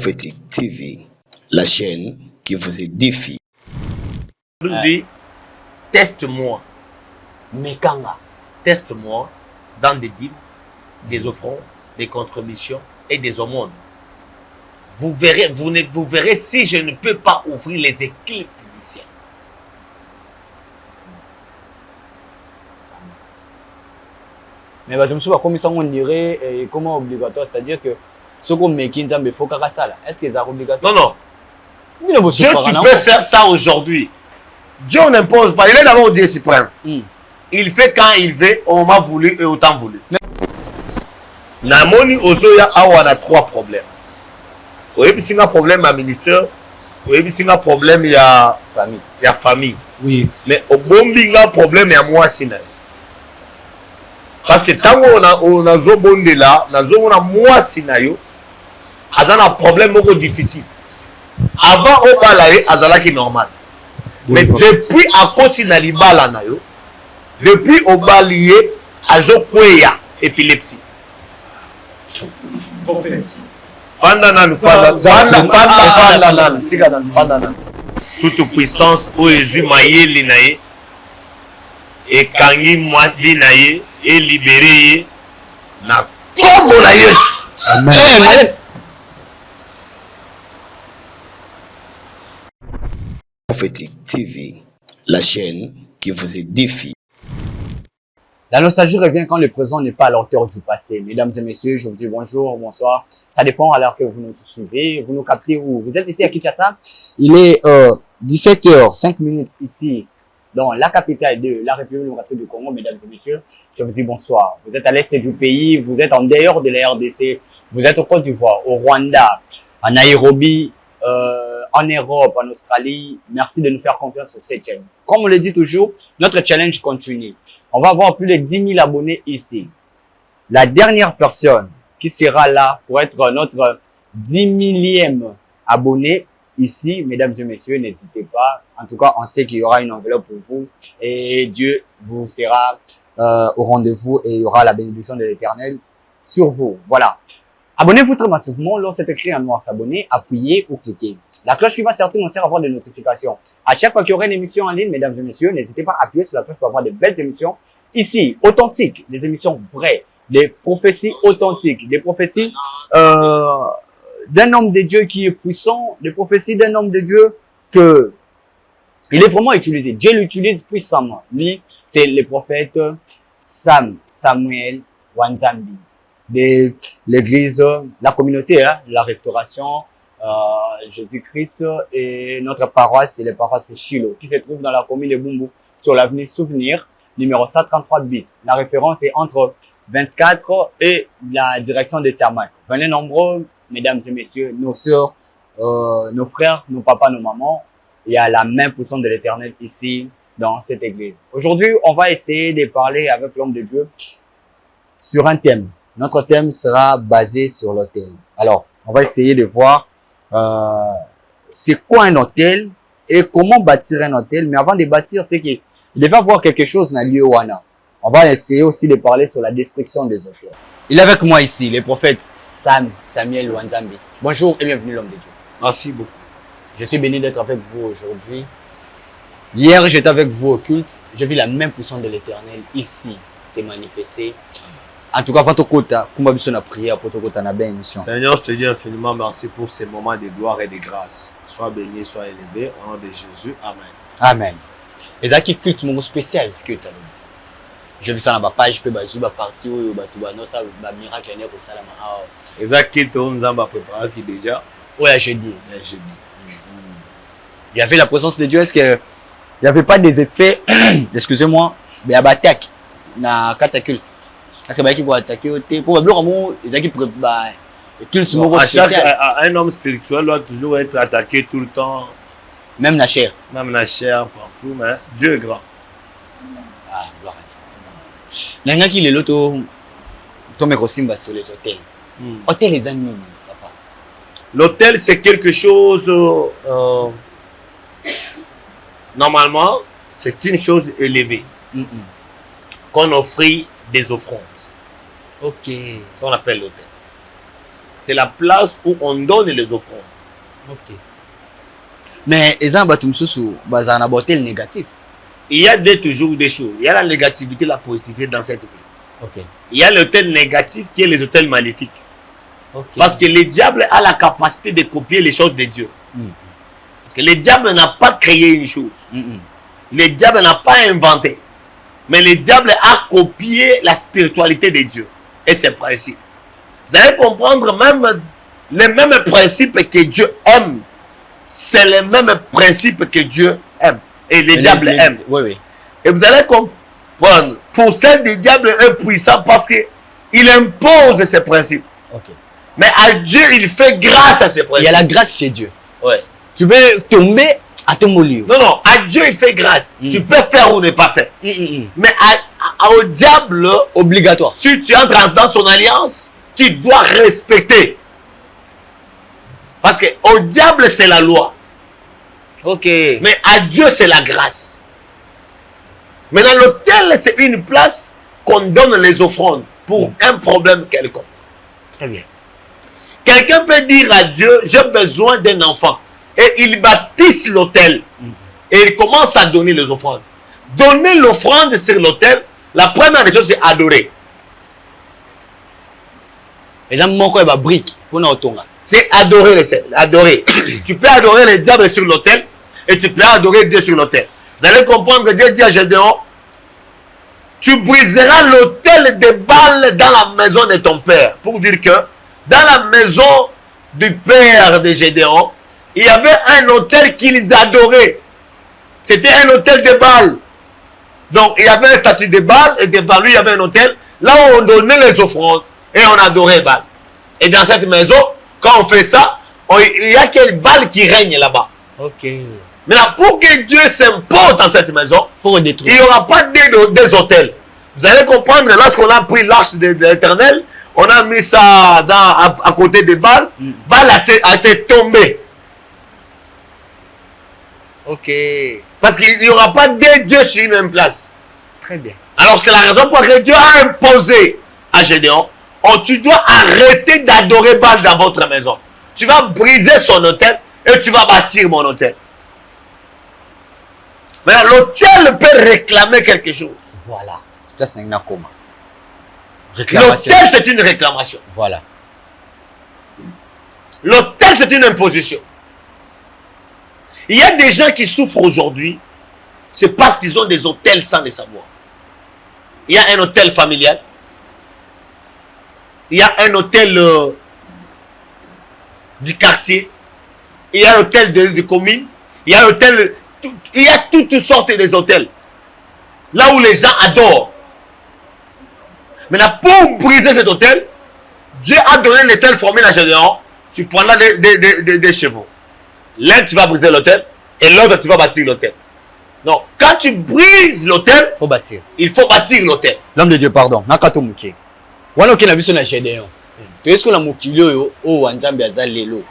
Prophétique TV, la chaîne qui vous édifie. Lui, teste-moi, Mekanga, teste-moi dans des dîmes, des offrandes, des contributions et des aumônes. Vous verrez si je ne peux pas ouvrir les éclipses du ciel. Mais je me suis dit, comme ça, on dirait, comment obligatoire, c'est-à-dire que ce qu'on met qui il faut qu'à ça, est-ce que c'est obligatoire? Non, non. Dieu, tu peux faire ça aujourd'hui. Dieu n'impose pas. Il est d'abord au Dieu suprême. Il fait quand il veut, au moment voulu et au temps voulu. Namoni Ozoya a 3 problèmes. Oui, si un problème à ministère, oui, si un problème il y a famille. Oui. Mais au bombi un problème il y a moi aussi. Parce que tant qu'on a zobondé là, on a moi sinayo, un problème beaucoup difficile. Avant au balaye, azala qui normal. Mais depuis à cause de l'ibala nayo, depuis au balaye, azo kweya épilepsie. Toute puissance où Jésus maillé l'inaye et kangi moiti naye et libéré na tombe na Yesu. Amen. Prophétique TV, la chaîne qui vous édifie. La nostalgie revient quand le présent n'est pas à la hauteur du passé. Mesdames et messieurs, je vous dis bonjour, bonsoir. Ça dépend à l'heure que vous nous suivez, vous nous captez où. Vous êtes ici à Kinshasa. Il est 17h05 ici, dans la capitale de la République démocratique du Congo. Mesdames et messieurs, je vous dis bonsoir. Vous êtes à l'est du pays, vous êtes en dehors de la RDC, vous êtes au Côte d'Ivoire, au Rwanda, à Nairobi, en Europe, en Australie. Merci de nous faire confiance sur cette chaîne. Comme on le dit toujours, notre challenge continue. On va avoir plus de 10 000 abonnés ici. La dernière personne qui sera là pour être notre 10 millième abonné ici, mesdames et messieurs, n'hésitez pas. En tout cas, on sait qu'il y aura une enveloppe pour vous et Dieu vous sera au rendez-vous et il y aura la bénédiction de l'Éternel sur vous. Voilà. Abonnez-vous très massivement. Lorsque c'est écrit en noir s'abonner, appuyez ou cliquez. La cloche qui va sortir nous sert à avoir des notifications. À chaque fois qu'il y aura une émission en ligne, mesdames et messieurs, n'hésitez pas à appuyer sur la cloche pour avoir de belles émissions. Ici, authentiques, des émissions vraies, des prophéties authentiques, des prophéties d'un homme de Dieu qui est puissant, des prophéties d'un homme de Dieu que il est vraiment utilisé. Dieu l'utilise puissamment. Lui, c'est le prophète Samuel Wanzambi de l'église, la communauté, la restauration, Jésus-Christ et notre paroisse, c'est la paroisse Shiloh, qui se trouve dans la commune de Bumbu, sur l'avenue Souvenir, numéro 133 bis. La référence est entre 24 et la direction de Tarmac. Venez nombreux, mesdames et messieurs, nos sœurs, nos frères, nos papas, nos mamans. Il y a la main puissante de l'Éternel ici, dans cette église. Aujourd'hui, on va essayer de parler avec l'homme de Dieu sur un thème. Notre thème sera basé sur l'autel. Alors, on va essayer de voir c'est quoi un hôtel et comment bâtir un hôtel. Mais avant de bâtir, c'est qu'il devait avoir quelque chose dans le lieu Wana. On va essayer aussi de parler sur la destruction des hôtels. Il est avec moi ici, le prophète Samuel Wanzambi. Bonjour et bienvenue l'homme de Dieu. Merci beaucoup. Je suis béni d'être avec vous aujourd'hui. Hier, j'étais avec vous au culte. J'ai vu la même puissance de l'Éternel ici s'est manifestée. En tout cas, votre côté, comment vous avez prié pour votre côté, émission. Seigneur, je te dis infiniment merci pour ces moments de gloire et de grâce. Sois béni, sois élevé, au nom de Jésus. Amen. Amen. Et ça qui culte, mon spécial, culte ça. J'ai vu ça dans ma page, je peux partir où ça miracle est pour ça là. Et ça culte, on a préparé qui déjà. Ouais, jeudi. Jeudi. Il y avait la présence de Dieu. Est-ce que il n'y avait pas des effets, excusez-moi, mais à l'attaque dans 4 cultes? Parce que qui vont attaquer probablement les qui préparent le culte spécial. Un homme spirituel doit toujours être attaqué tout le temps. Même la chair. Même la chair partout, mais Dieu est grand. Ah, gloire à Dieu. Il y a qui est l'autre, Tom Rosimba sur les hôtels. Hôtel les animaux, papa. L'hôtel, c'est quelque chose, normalement, c'est une chose élevée. Qu'on offrit des offrandes. Ok. Ça, on appelle l'hôtel. c'est la place où on donne les offrandes. Ok. Mais exemple, tu me sous basé un hôtel négatif. Il y a toujours des choses. Il y a la négativité, la positivité dans cette vie. Ok. Il y a l'hôtel négatif qui est les hôtels maléfiques. Okay. Parce que le diable a la capacité de copier les choses de Dieu. Parce que le diable n'a pas créé une chose. Le diable n'a pas inventé. Mais le diable a copié la spiritualité de Dieu et ses principes. Vous allez comprendre même les mêmes principes que Dieu aime. C'est les mêmes principes que Dieu aime. Et le diable aime. Oui, oui. Et vous allez comprendre. Pour celle du diable est puissant parce qu'il impose ses principes. Okay. Mais à Dieu, il fait grâce à ses principes. Il y a la grâce chez Dieu. Ouais. Tu peux tomber à ton molio. Non, non. À Dieu, il fait grâce. Tu peux faire ou ne pas faire. Mais au diable, obligatoire. Si tu entres dans son alliance, tu dois respecter. Parce que au diable, c'est la loi. Ok. Mais à Dieu, c'est la grâce. Maintenant, l'autel, c'est une place qu'on donne les offrandes pour un problème quelconque. Très bien. Quelqu'un peut dire à Dieu, j'ai besoin d'un enfant. Et il bâtisse l'autel. Et il commence à donner les offrandes. Donner l'offrande sur l'autel, la première des choses, c'est adorer. Et là, mon corps est brique pour nous tourner. C'est adorer adorer. Tu peux adorer le diable sur l'autel et tu peux adorer Dieu sur l'autel. Vous allez comprendre que Dieu dit à Gédéon, tu briseras l'autel de Baal dans la maison de ton père. Pour dire que dans la maison du père de Gédéon, il y avait un autel qu'ils adoraient. C'était un autel de Baal. Donc il y avait un statut de Baal et devant lui il y avait un autel. Là où on donnait les offrandes et on adorait Baal. Et dans cette maison, quand on fait ça, il y a quel Baal qui règne là-bas. Ok. Maintenant, pour que Dieu s'impose dans cette maison, faut détruire. Il n'y aura pas des hôtels. Vous allez comprendre, lorsqu'on a pris l'arche de l'Éternel, on a mis ça à côté de Baal. Baal a été tombé. Ok. Parce qu'il n'y aura pas de Dieu sur une même place. Très bien. Alors c'est la raison pour laquelle Dieu a imposé à Gédéon, tu dois arrêter d'adorer Baal dans votre maison. Tu vas briser son autel et tu vas bâtir mon autel. Mais l'autel peut réclamer quelque chose. Voilà. C'est un coma. L'autel, c'est une réclamation. Voilà. L'autel, c'est une imposition. Il y a des gens qui souffrent aujourd'hui, c'est parce qu'ils ont des hôtels sans le savoir. Il y a un hôtel familial. Il y a un hôtel du quartier. Il y a un hôtel de commune. Il y a un hôtel... Il y a toutes sortes de hôtels. Là où les gens adorent. Maintenant, pour briser cet hôtel, Dieu a donné les seules formules à Gédéon. Tu prendras des chevaux. L'un, tu vas briser l'hôtel. Et l'autre, tu vas bâtir l'hôtel. Non. Quand tu brises l'hôtel, il faut bâtir l'hôtel. L'homme de Dieu, pardon. Nakato Muki. Wana oke na biso na Gédéon. To esko na mokili oyo o wanzambe aza lelo.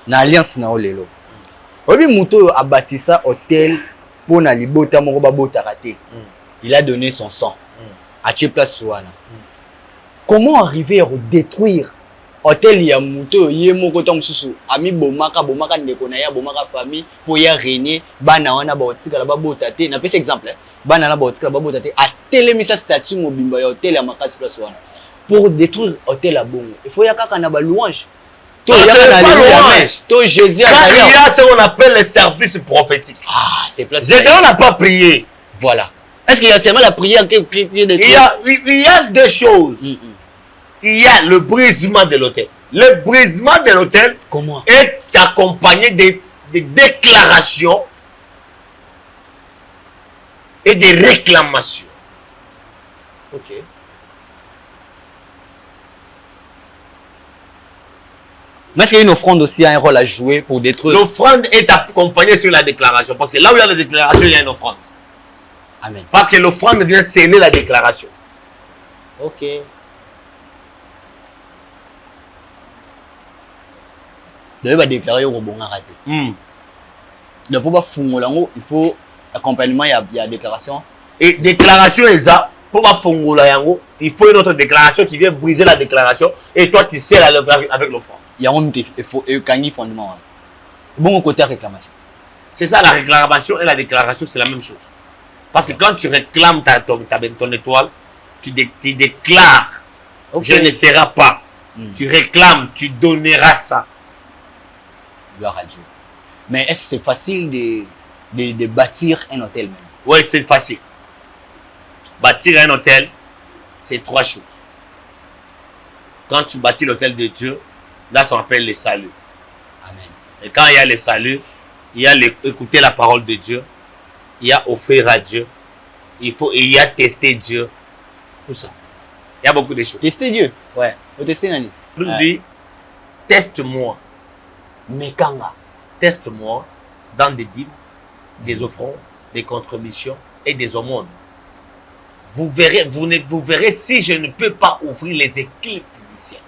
Na alliance na o lelo. Obi muto a bâti ça hôtel pour na libota moko babota raté. Il a donné son sang. A tché place wana. Comment arriver à détruire hôtel ya muto ye moko to mususu ami bomaka ndeko na ya bomaka famille pour ya régner bana wana ba otika la babota te na pese exemple bana na ba otika la babota te a telemisa statut mobimba ya hôtel ya makasi place wana pour détruire hôtel à bongo il faut ya kaka na ba louange. Il y a ce qu'on appelle les services prophétiques. Ah, c'est place. Gédéon n'a pas prié. Voilà. Est-ce qu'il y a seulement la prière qui il y a deux choses. Il y a le brisement de l'autel. Le brisement de l'autel est accompagné de déclarations et des réclamations. Ok. Mais est-ce qu'il y a une offrande aussi a un rôle à jouer pour détruire? L'offrande est accompagnée sur la déclaration. Parce que là où il y a la déclaration, il y a une offrande. Amen. Parce que l'offrande vient sceller la déclaration. Ok. Il va déclarer au bon arrêté. Donc pour il faut accompagnement, il y a déclaration. Et déclaration est ça. Pour il il faut une autre déclaration qui vient briser la déclaration et toi tu scelles avec l'offrande. Il y a un il faut un fondement. Bon côté réclamation. C'est ça la réclamation et la déclaration, c'est la même chose. Parce que quand tu réclames ton étoile, tu déclares, je ne serai pas. Tu réclames, tu donneras ça. Gloire à Dieu. Mais est-ce que c'est facile de bâtir un hôtel même? Oui, c'est facile. Bâtir un hôtel, c'est 3 choses. Quand tu bâtis l'hôtel de Dieu, là, ça s'appelle le salut. Amen. Et quand il y a le salut, il y a écouter la parole de Dieu, il y a offrir à Dieu, il y a tester Dieu, tout ça. Il y a beaucoup de choses. Tester Dieu? Ouais. Vous testez Nani? Il dit, teste-moi. Mekanga. Teste-moi dans des dîmes, des offrandes, des contributions et des aumônes. Vous verrez si je ne peux pas ouvrir les éclipses du ciel.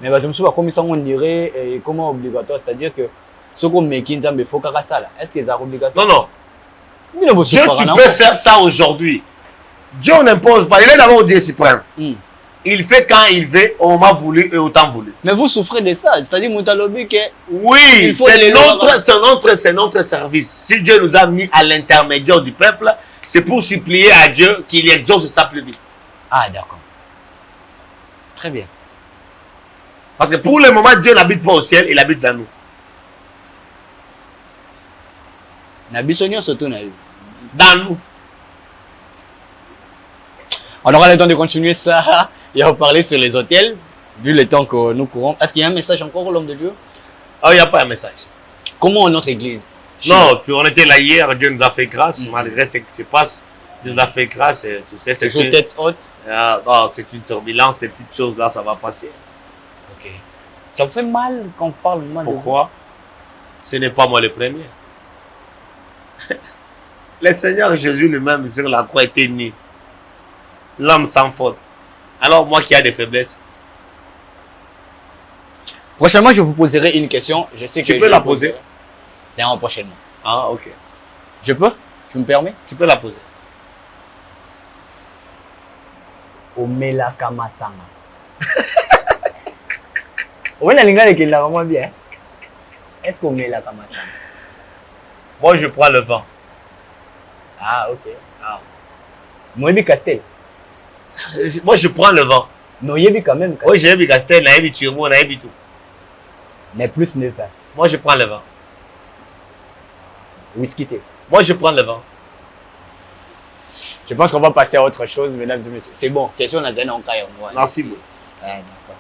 Mais comme ça on dirait comment obligatoire, c'est-à-dire que ce qu'on met qui il faut qu'à ça là. Est-ce que c'est obligatoire? Non, non. Dieu, tu peux faire ça aujourd'hui. Dieu n'impose pas. Il est d'abord Dieu suprême. Il fait quand il veut, au moment voulu et au temps voulu. Mais vous souffrez de ça, c'est-à-dire Moutalobi que oui, c'est notre service. Si Dieu nous a mis à l'intermédiaire du peuple, c'est pour supplier à Dieu qu'il exauce ça plus vite. Ah d'accord. Très bien. Parce que pour le moment, Dieu n'habite pas au ciel, il habite dans nous. Dans nous. On aura le temps de continuer ça et on parler sur les hôtels, vu le temps que nous courons. Est-ce qu'il y a un message encore au l'homme de Dieu? Ah, il n'y a pas un message. Comment notre église? Non, on était là hier, Dieu nous a fait grâce, malgré ce qui se passe. Dieu nous a fait grâce, tu sais, c'est une tête haute. C'est une turbulence, des petites choses là, ça va passer. Ok. Ça vous fait mal quand on parle mal? Pourquoi? Ce n'est pas moi le premier. Le Seigneur Jésus lui-même sur la croix était nu. L'homme sans faute. Alors moi qui ai des faiblesses. Prochainement, je vous poserai une question. Je sais que tu peux la poser. Prochainement. Ah, ok. Je peux? Tu me permets? Tu peux la poser. Omela Kamasama. Oui, la lingua est vraiment bien. Est-ce qu'Omela Kamasama? Moi, je prends le vent. Ah, ok. Ah. Moi, je Castel. Moi, je prends le vent. Non, il y a quand même. Oui, j'ai vu Castel, j'ai vu Turbo, j'ai vu tout. Mais plus 9 ans. Moi, je prends le vent. Whisky thé. Moi, je prends le vent. Je pense qu'on va passer à autre chose, mesdames et messieurs. C'est bon. Question à Zéna. Merci beaucoup. D'accord.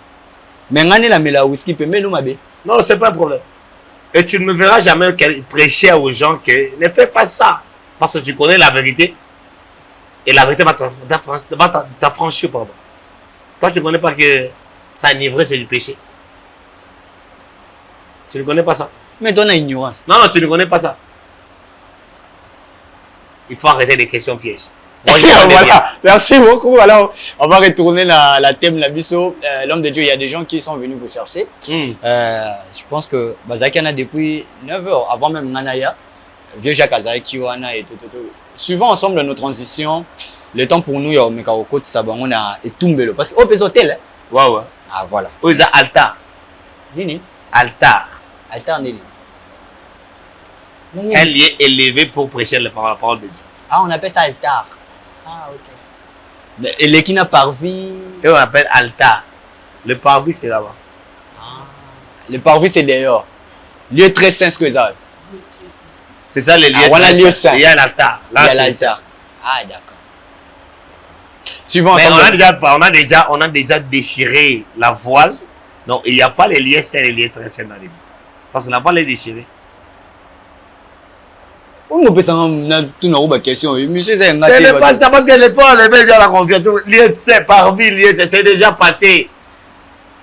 Mais on a la whisky, mais nous, ma bé. Non, c'est pas un problème. Et tu ne me verras jamais prêcher aux gens que ne fais pas ça. Parce que tu connais la vérité. Et la vérité va t'affranchir, pardon. Toi, tu ne connais pas que s'enivrer, c'est du péché. Tu ne connais pas ça. Mais donne ignorance. Non, tu ne connais pas ça. Il faut arrêter les questions pièges. Moi, voilà. Merci beaucoup. Alors, on va retourner la thème la biso. L'homme de Dieu, il y a des gens qui sont venus vous chercher. Je pense que Bazakana depuis 9 heures, avant même Nanaya, vieux Jacques Azaki, Wana et tout. Suivant ensemble nos transitions, le temps pour nous, il y a au côté on a Etumbelo. Parce que au hôtel. Ouais, ouais. Ah, voilà. Où il y a altar. Nini? Altar. Altar, Nini. Un lieu élevé pour prêcher la parole de Dieu. Ah, on appelle ça altar. Ah, ok. Et les qui n'a parvis. Et on appelle altar. Le parvis, c'est là-bas. Ah. Le parvis, c'est dehors. Lieu très saint, ce que ça. C'est ça, le lieu très saint. Il y a l'altar. Là, il y a l'altar. Ah, d'accord. Suivant. Mais on a déjà déchiré la voile. Non, il n'y a pas les lieux saints et les lieux très saints dans l'église. Parce que la voile est déchirée. On peut s'en une question. Ce n'est pas ça parce que les fois, les gens la confiance. Lieu saint, parmi lieu saint, c'est déjà passé.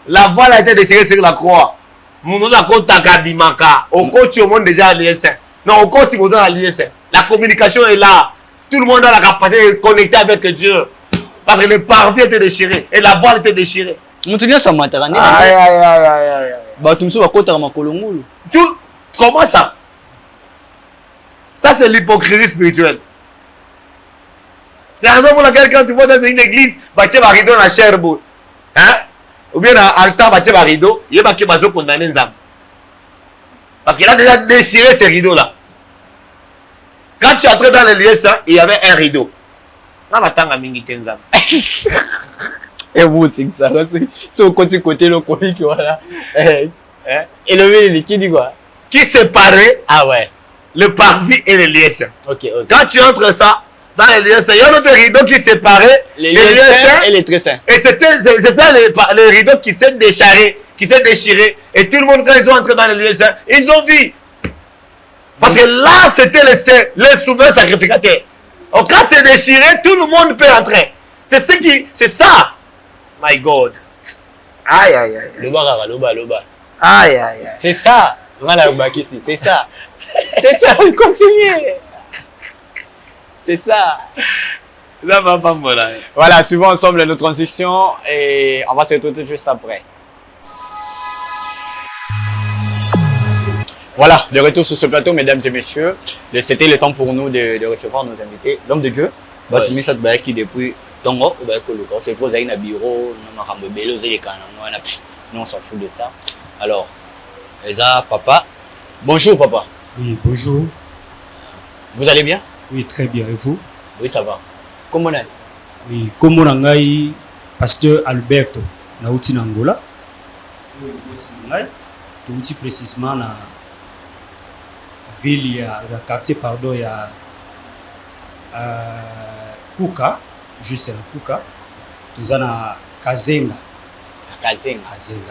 La voile a été déchirée sur la croix. Nous avons Takadimaka. Au côté, au monde déjà lieu saint. Non, au côté, on a lieu saint. La communication est là. Tout le monde a la capacité de connecter avec Dieu. Parce que le parvis était déchiré. Et la voile était déchirée. Bah, tu me souviens à côté de ma colombo. Comment ça? Ça, c'est l'hypocrisie spirituelle. C'est la raison pour laquelle quand tu vois dans une église, bah, tu as un rideau dans la chair, hein? Ou bien dans l'altar, bah, tu as un rideau, il y a un qui condamné Nzam. Parce qu'il a déjà déchiré ces rideaux-là. Quand tu es entré dans le lieu saint, il y avait un rideau. Non, attends, Amingi Tenzam. Et vous, c'est ça. C'est au côté le comique, voilà. Et le qui dit quoi? Qui séparait Ah ouais. le parvis et le lieu saint. Ok, ok. Quand tu entres ça, dans les lieux saints, il y a un autre rideau qui séparait Les lieux saints et les très saints. Et c'est ça le rideau qui s'est déchiré. Et tout le monde, quand ils sont entrés dans les lieux saints, ils ont vu. Parce que là, c'était les souverains sacrificateurs. Donc quand c'est déchiré, tout le monde peut entrer. C'est ça. My God. Aïe, aïe, aïe. Le bas. Aïe, aïe, aïe. C'est ça. Voilà, ici. C'est ça. C'est ça. Continuez. C'est ça. Ça va pas me là. Voilà, suivons ensemble nos transitions et on va se retrouver juste après. Voilà, de retour sur ce plateau, mesdames et messieurs. C'était le temps pour nous de recevoir nos invités. L'homme de Dieu, votre mission qui depuis Tongo, c'est faux, il y a un bureau, nous on s'en fout de ça. Alors, Eza, papa. Bonjour, papa. Oui, bonjour. Vous allez bien? Oui, très bien. Et vous? Oui, ça va. Comment on est? Oui, comme on a pasteur Alberto, nauti na Angola. Oui, nauti précisément na ville ya quartier pardon ya Kuka, juste na Kuka. Nous na Kazenga. Kazenga.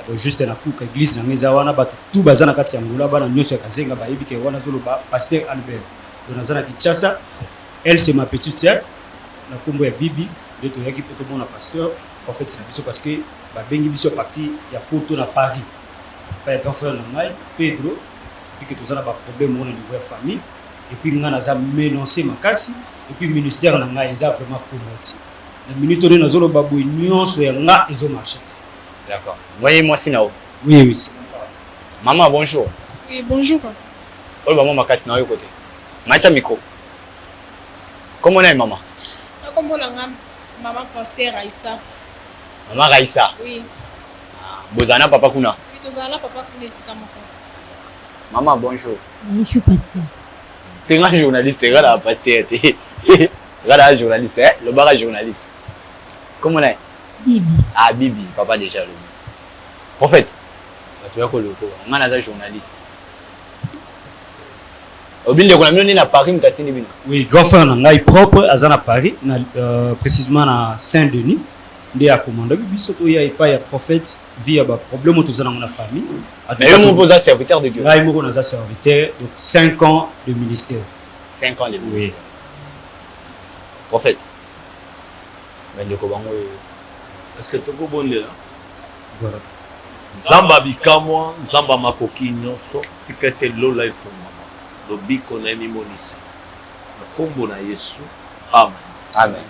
Donc juste na Kuka église na ngeza wana batu tout bazana kati ya Angola bana nyoso ya Kazenga ba yebike wana zolo ba pasteur Albert. Donc nazana Kinshasa. Elle c'est ma petite sœur. Na kombo ya Bibi, de to yaki poto mon pasteur. En fait c'est biso parce que ba bengi biso parti ya Poto na Paris. Pas grand frère na ngai Pedro, puis que tozana ba problème au niveau de famille et puis ngana za mélancer makasi et puis ministère na ngai eza vraiment communauté. La minute on na zolo babu nyonso ya nga ezo marcher. D'accord. Voyez-moi Sinao. Oui, oui. Maman, bonjour. Oui, bonjour. Oh, maman, ma casse na côté. Macha micro. Comment on est, maman? Comment on a maman pasteur Raissa. Maman Raissa. Oui. Bozana papa kuna. Oui, tozana papa kuna sikamako. Maman, bonjour. Je suis pasteur. Tu es un journaliste, tu es un pasteur. Tu es un journaliste, le bar est journaliste. Comment on est? Bibi. Ah, Bibi, papa déjà le. En fait, tu es un journaliste. Oui, grand frère Nangai propre à Paris, précisément à Saint-Denis. Il a commandé biso to ya pas ya prophète via ba problème autour dans la famille. Mais on pose un serviteur de Dieu. Là, il me un serviteur donc 5 ans de ministère. 5 ans de ministère. Oui. Prophète. Est-ce que tu es bon là? Voilà. Zamba bikamwa, Zamba makoki nyonso, sikete lola ifuma. Lobiko na mimonisa. Na kombo na Yesu. Amen. Amen.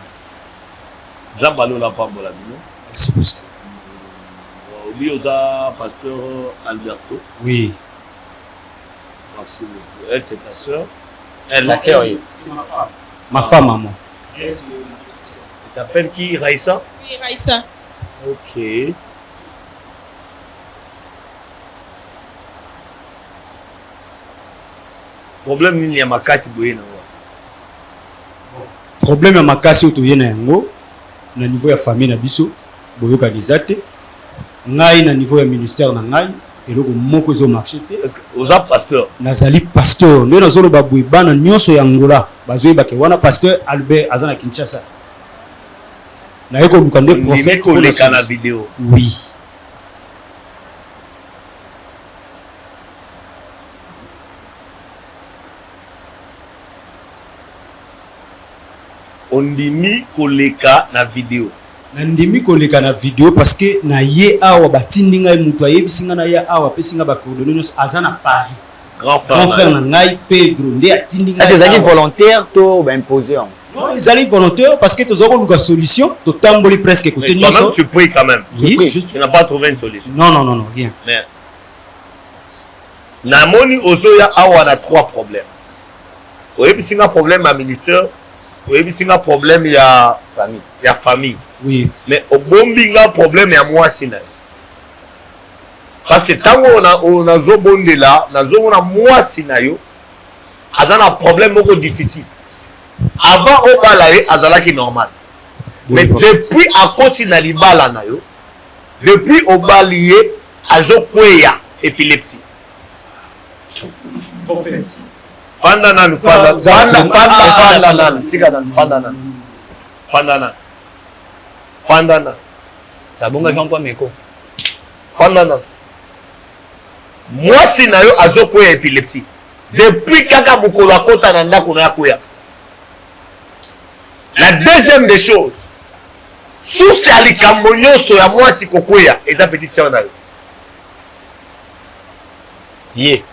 Zamba lola pambola bino. C'est juste. Olioza pasteur Alberto. Oui. Merci beaucoup. Elle c'est ta sœur. Ta sœur, oui. Ma femme maman. Tu t'appelles qui? Raissa? Oui, Raissa. Ok. Problème nini ya makasi boye na wa. Problème ya makasi otoye na yango na niveau ya famille na biso boyoka dezate. Ngai na niveau ya ministère na ngai eloko moko zo marché te. Est-ce que oza pasteur? Nazali pasteur. Nde nazolo baboye bana nyonso ya Angola. Bazoyeba ke wana pasteur Albert azana Kinshasa. Na yeko lukande prophète ko le kana vidéo. Oui. Ondimi koleka na vidéo. Nandimi koleka na vidéo parce que na ye awa batindi ngai mutu ayebisinga na ye awa pesinga ba coordonnées azana Paris. Grand frère na ngai Pedro nde atindi ngai. Est-ce que volontaire to ba imposer? Non, ils allaient volontaire parce que tu as une solution, tu tamboli presque côté mais quand même tu pries quand même. Oui, tu n'as pas trouvé une solution. Non, rien. Mais Namoni Ozoya a 3 problèmes. oyebi singa problème ya ministère oyebi singa problème ya famille Oui. mais obombi nga problème ya mwasi na yo parce que ntango nazobondela nazomona mwasi na yo aza na problème moko difficile avant obala ye azalaki normal mais depuis akosi na libala na yo depuis obali ye azokweya épilepsie fanda nanu mwasi na yo azokweya épilepsie depuis kaka mokolo akota na ndako na yakoya. La deuxième des choses source ya likambo nyonso ya mwasi kokweya eza petite sœur na yo ye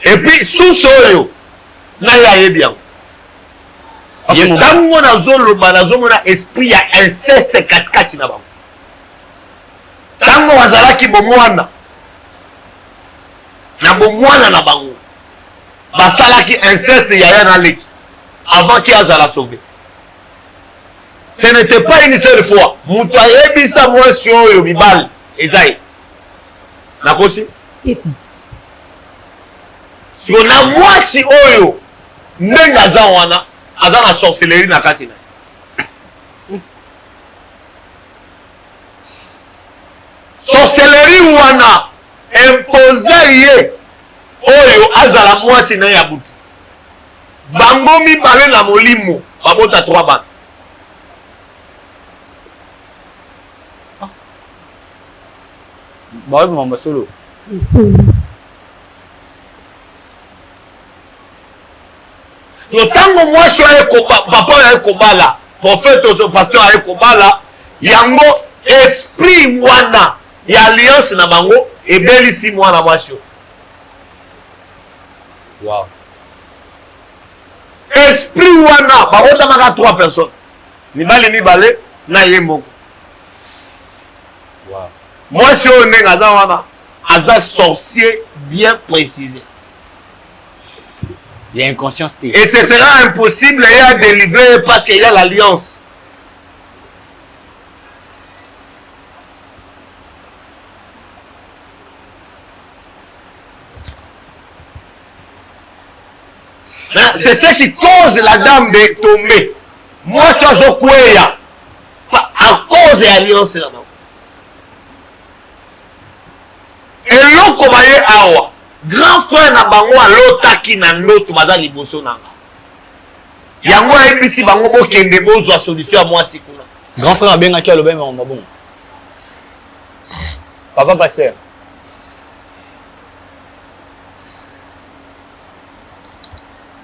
et puis source oyo naye ayebi yango ntango nazoloba nazomona esprit ya inceste katikati na bango ntango bazalaki bomwana na bomwana na bango basalaki inceste yaya na leki avant ki azala sauvé. Ce n'était pas une seule fois moto ayebisa mwasi oyo mibali eza ye nakosi siko na mwasi oyo ndenge aza wana aza na sorcellerie na kati na ye sorcellerie wana impose ye oyo azala mwasi na ye ya butu bango mibale na molimo babota 3 bana bawe mama solo ntango mwasi papa oyo aye kobala prophète ozo pasteur aye kobala yango esprit wana ya alliance na bango ebelisi mwana mwasi oyo. Wow. Esprit wana baotamaka 3 personnes mibali mibale na ye moko. Wow. Mwasi oyo ndenge aza wana aza sorcier bien précisé. Il y a une conscience. Et ce sera impossible à délivrer parce qu'il y a l'alliance. C'est ce qui cause la dame de tomber. Moi, je suis à cause de l'alliance là-bas. Et l'autre, comme awa. Grand frère na bango alotaki na ndoto baza liboso nanga. Yango ayebisi bango bokende bozwa solution ya mwasi kuna. Grand frère abengaki aloba mama bon. Papa pasteur.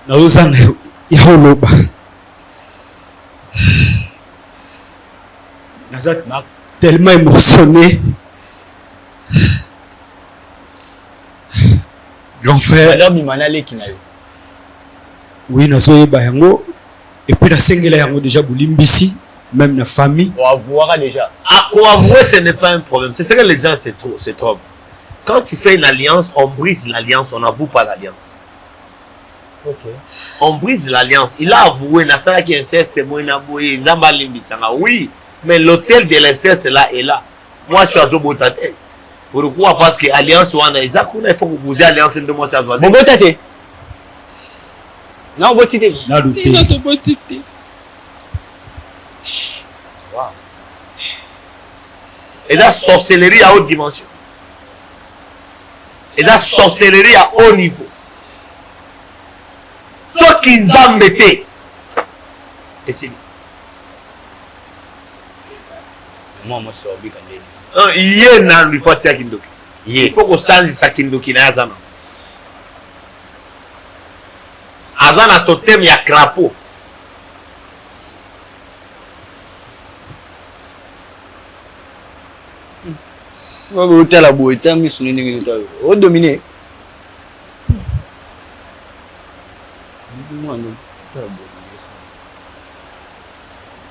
Nauzana ya oloba. Naza tellement émotionné. Grand frère. Oui, nazoyeba yango. Et puis la sengela yango déjà boulimbisi, même la famille. On avouera déjà. Ah, avouer, ce n'est pas un problème. C'est ce que les gens, c'est trop. Quand tu fais une alliance, on brise l'alliance, on n'avoue pas l'alliance. Ok. On brise l'alliance. Il a avoué, Nasara qui inceste, oui, mais l'hôtel de l'inceste là est là. Moi, je suis à Zobotate. Pourquoi? Parce que l'alliance, il faut que vous ayez l'alliance de moi. Zobotate. Non, Botité. Wow. Et la sorcellerie à haute dimension. Et la sorcellerie à haut niveau. Ceux qui ont embêté. Et c'est lui. Moi, je suis obligé. Il faut qu'on change sa kindoki na yazana. Azana totem ya crapaud. On va la boue, t'as mis son ennemi. On domine.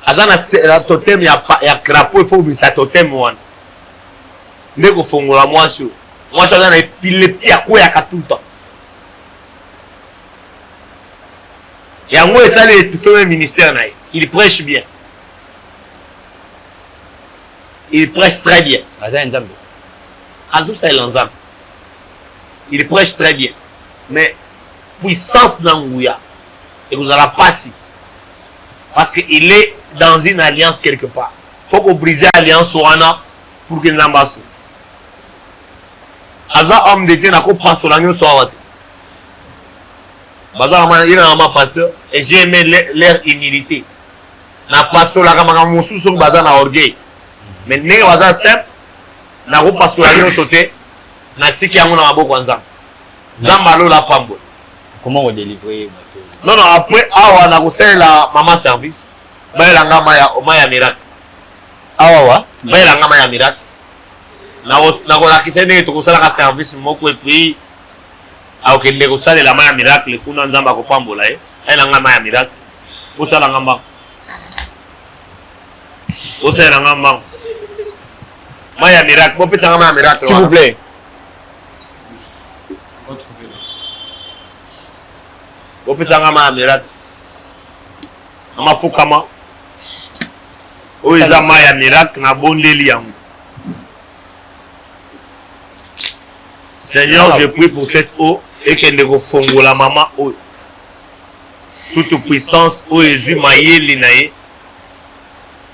Azana totem ya crapaud, il faut que ça totem one. ndeko fongola mwasi mwasi aza na épilepsie akweyaka tout le temps yango esali étouffé même ministère na ye il prêche bien il prêche très bien azosalela nzambe il prêche très bien mais puissance na nguya ekozala pasi parce que il est dans une alliance quelque part faut qu'on brise alliance wana pour que nzambe aso aza homme de Dieu nako pasola nyonso awa te baza ma pasteur et j'ai aimé leur humilité na pasolaka makambo mosusu soki baza na orgueil mais ndenge baza simple nako pasola nyonso te natiki yango na maboko ya nzambe nzambe alola pambo. Comment on délivre? Non, après, on a fait la maman service. Bayelanga maya miracle. Awa bayelanga maya miracle. Na ko lakisa ne to kosala ka service moko et puis akende kosala la maya miracle kuna nzamba ko pambola ayelanga maya miracle. Kosala ngamba. Kosala ngamba. Maya miracle, bo pesa maya miracle. S'il vous plaît. Opesanga ma miracle amafukama oyo eza ma ya miracle na bondeli yango. Seigneur, je prie pour cette eau et qu'elle ne refongola maman eau toute puissance oyo ezwi mayeli na ye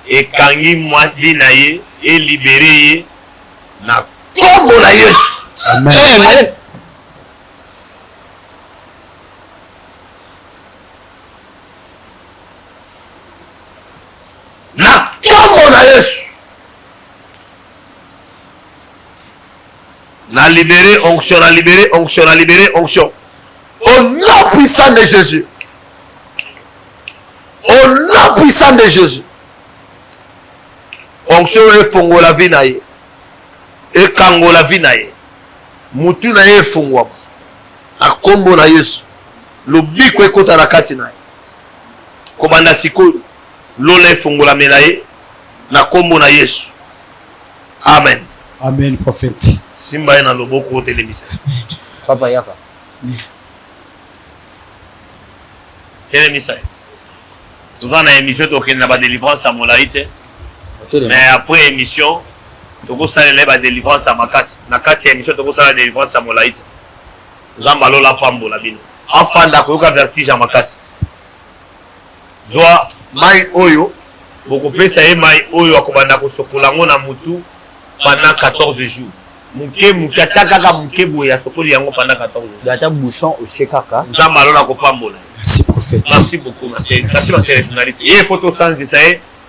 ekangi mwadi na ye elibere ye na kombo na Yesu. Amen. Na kombo na Yesu. Na libéré onction, na libéré onction, na libéré onction. Au nom puissant de Jésus. Au nom puissant de Jésus. Onction efongo la vie na ye. Ekango la vie na ye. Mutu na ye efongwa. Na kombo na Yesu. Lobiko ekota na kati na ye. Kobanda sikoyo. Lola efongola mela ye na kombo na Yesu. Amen. Amen, prophète. Simba ye na loboko telemisa. Papa yaka. Telemisa. Nous avons une émission qui est la délivrance à Molaïte. Mais après émission, nous avons la délivrance à Makasi. Na kati émission nous avons la délivrance à Molaïte. Nous avons la pambo la bino. Enfin d'akoyoka vertige à Makasi. Zoa mai oyo bokopesa ye mai oyo akobanda kosokola ngo na mutu pendant 14 jours. Muke atakaka muke boye asokoli yango pendant 14 jours. Data bouchon au chekaka. Nzamba alola kopambola. Merci prophète. Merci beaucoup. Merci ma chère journaliste. Et photo sans ça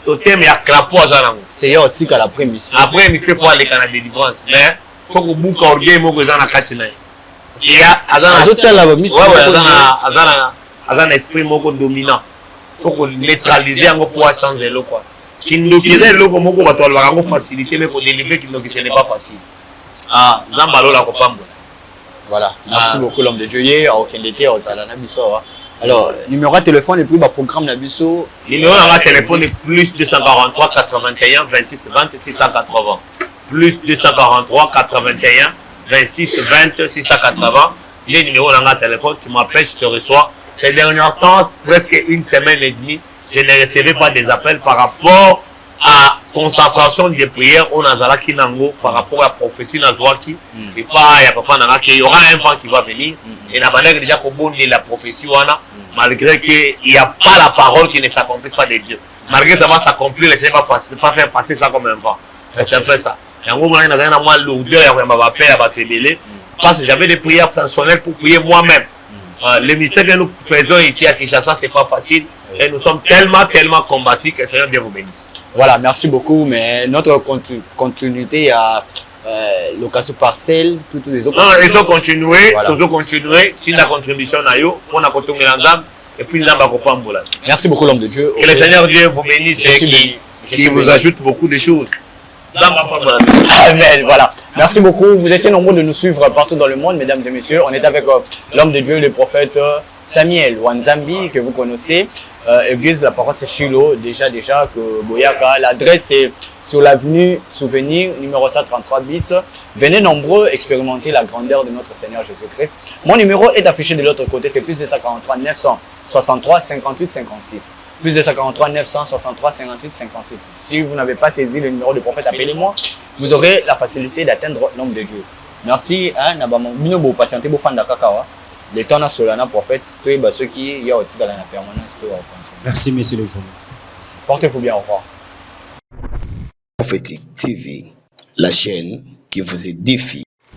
totem ya crapaud azanango. C'est yo aussi qu'à l'après mission. Après il fait pour aller à la délivrance. Mais faut que buka orgueil moko za na kati na. Il y a azana esprit moko dominant. Faut qu'on neutralise yango pour changer le quoi. Kindokize loko moko bato balaka ngo facilité mais pour délivrer kindoki ce n'est pas facile. Ah, Zamba lola kopambo. Voilà. Merci beaucoup l'homme de Dieu. Hier au Kendete au Talana Biso. Alors, numéro de téléphone et puis bah programme na Biso. Numéro de téléphone est plus 243 81 26 20 680. Plus 243 81 26 20 680. Les numéros de téléphone, tu m'appelles, je te reçois. Ces derniers temps, presque une semaine et demie, je ne recevais pas des appels par rapport à concentration des prières au Nazaraki Nango, par rapport à la prophétie Nazwaki. Et pas, il y a papa Nanga, il y aura un vent qui va venir. Et la manière déjà qu'on bonne la prophétie, malgré qu'il n'y a pas la parole qui ne s'accomplit pas de Dieu. Malgré ça va s'accomplir, il ne va pas faire passer ça comme un vent. C'est un peu ça. Et en gros, il y a l'odeur, il y a parce que j'avais des prières personnelles pour prier moi-même. L'émission que nous faisons ici à Kinshasa, c'est pas facile. Et nous sommes tellement combattus que le Seigneur Dieu vous bénisse. Voilà, merci beaucoup. Mais notre continuité à l'occasion partielle, toutes les autres. Non, ils ont continué, toujours continué. Si la contribution n'a eu, on a continué l'ensemble. Et puis nous avons compris. Merci beaucoup l'homme de Dieu. Que le Seigneur Dieu vous bénisse et qui vous ajoute beaucoup de choses. Amen, voilà. Merci beaucoup. Vous étiez nombreux de nous suivre partout dans le monde, mesdames et messieurs. On est avec l'homme de Dieu, le prophète Samuel Wanzambi, que vous connaissez. Église de la paroisse Shiloh, déjà que Boyaka. L'adresse est sur l'avenue Souvenir, numéro 133 bis. Venez nombreux expérimenter la grandeur de notre Seigneur Jésus-Christ. Mon numéro est affiché de l'autre côté, c'est plus 243 963 58 56. Plus 243 963 58 56. Si vous n'avez pas saisi le numéro du prophète, appelez-moi. Vous aurez la facilité d'atteindre l'homme de Dieu. Merci. Bino bo patienter bo fanda kakawa. Le temps na solana prophète, ceux qui y a aussi dans la permanence. Merci, monsieur le journaliste. Portez-vous bien, au revoir. Prophétique TV, la chaîne qui vous édifie.